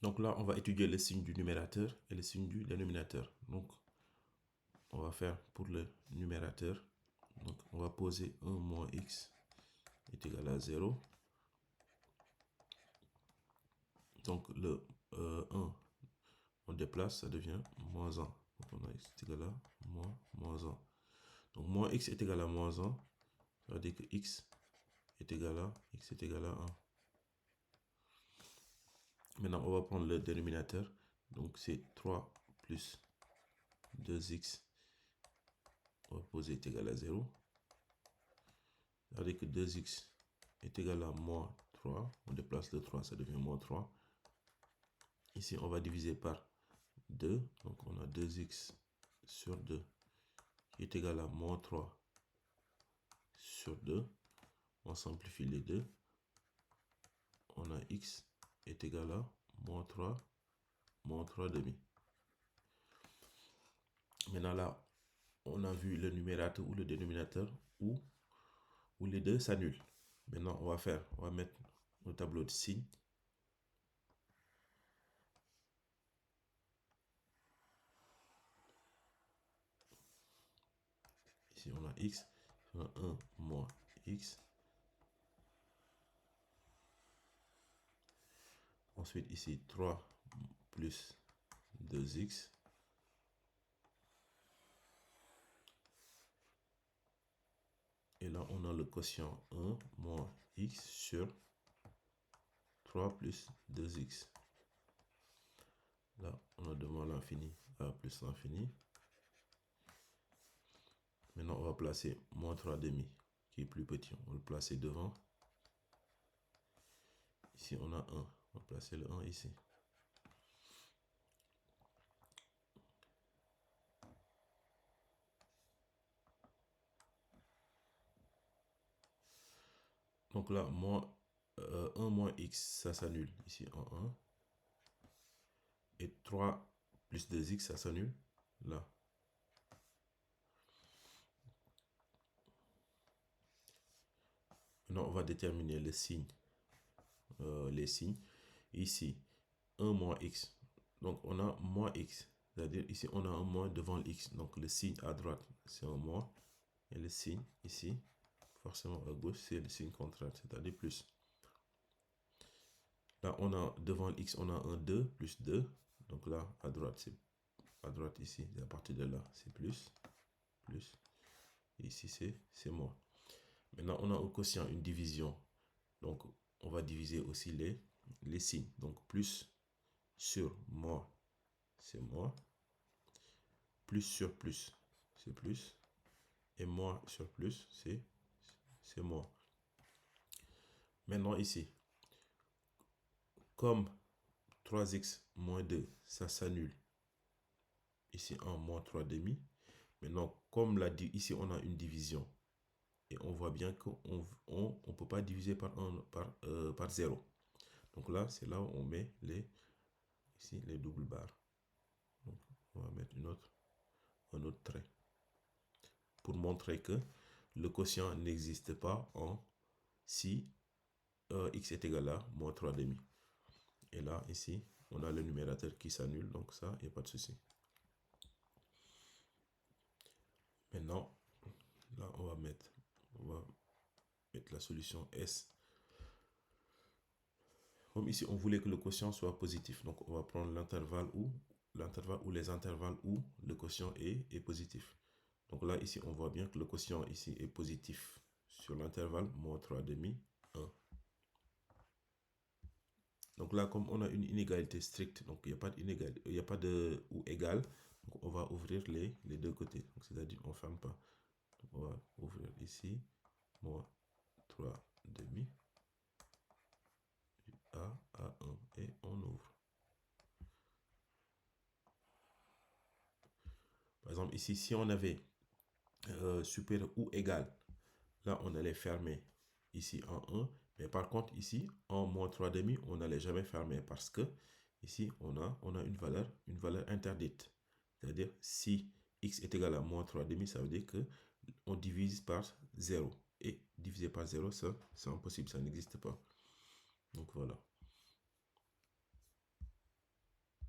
Donc là, on va étudier le signe du numérateur et le signe du dénominateur. Donc, on va faire pour le numérateur. Donc, on va poser 1 moins x est égal à 0. Donc, le 1, on déplace, ça devient moins 1. Donc, on a x est égal à moins 1. Donc, moins x est égal à moins 1. Ça veut dire que x est égal à 1. Maintenant, on va prendre le dénominateur. Donc, c'est 3 plus 2x. On va poser est égal à 0. Ça veut dire que 2x est égal à moins 3. On déplace le 3, ça devient moins 3. Ici, on va diviser par 2. Donc, on a 2x sur 2 qui est égal à moins 3 sur 2. On simplifie les deux. On a x est égal à moins 3 demi. Maintenant, là, on a vu le numérateur ou le dénominateur où les deux s'annulent. Maintenant, on va mettre au tableau de signes. Ici, on a x, on a 1 moins x. Ensuite, ici, 3 plus 2x. Et là, on a le quotient 1 moins x sur 3 plus 2x. Là, on a devant l'infini à plus l'infini. Maintenant, on va placer moins 3 demi, qui est plus petit. On va le placer devant. Ici, on a 1. On va placer le 1 ici. Donc là, 1 moins x, ça s'annule ici en 1. Et 3 plus 2x, ça s'annule là. Maintenant, on va déterminer le signe, les signes. Ici, 1 moins x. Donc, on a moins x. C'est-à-dire, ici, on a un moins devant le x. Donc, le signe à droite, c'est un moins. Et le signe ici, forcément à gauche, c'est le signe contraire, c'est-à-dire plus. Là, on a devant le x, on a un 2 plus 2. Donc là, à droite, c'est à droite ici. Et à partir de là, c'est plus. Et ici, c'est moins. Maintenant, on a au quotient une division. Donc, on va diviser aussi les signes. Donc, plus sur moins, c'est moins. Plus sur plus, c'est plus. Et moins sur plus, c'est moins. Maintenant, ici, comme 3x moins 2, ça s'annule. Ici, en moins 3 demi. Maintenant, comme l'a dit, ici, on a une division. Et on voit bien qu'on ne peut pas diviser par 0. Donc là, c'est là où on met ici, les doubles barres. Donc, on va mettre un autre trait. Pour montrer que le quotient n'existe pas si x est égal à moins 3 demi. Et là, ici, on a le numérateur qui s'annule. Donc ça, il n'y a pas de souci. Maintenant, là, on va mettre la solution S. Comme ici, on voulait que le quotient soit positif. Donc, on va prendre l'intervalle ou les intervalles où le quotient est positif. Donc là, ici, on voit bien que le quotient ici est positif sur l'intervalle moins 3 demi, 1. Donc là, comme on a une inégalité stricte, donc il n'y a pas d'inégalité, il n'y a pas de ou égal, donc on va ouvrir les deux côtés. C'est-à-dire, on ne ferme pas. Donc on va ouvrir ici, moins 3 demi, à 1, et on ouvre. Par exemple, ici, si on avait supérieur ou égal, là, on allait fermer ici en 1. Mais par contre, ici, en moins 3 demi, on n'allait jamais fermer parce que ici, on a une valeur interdite. C'est-à-dire, si x est égal à moins 3 demi, ça veut dire que on divise par 0. Et diviser par 0, ça, c'est impossible, ça n'existe pas. Donc voilà.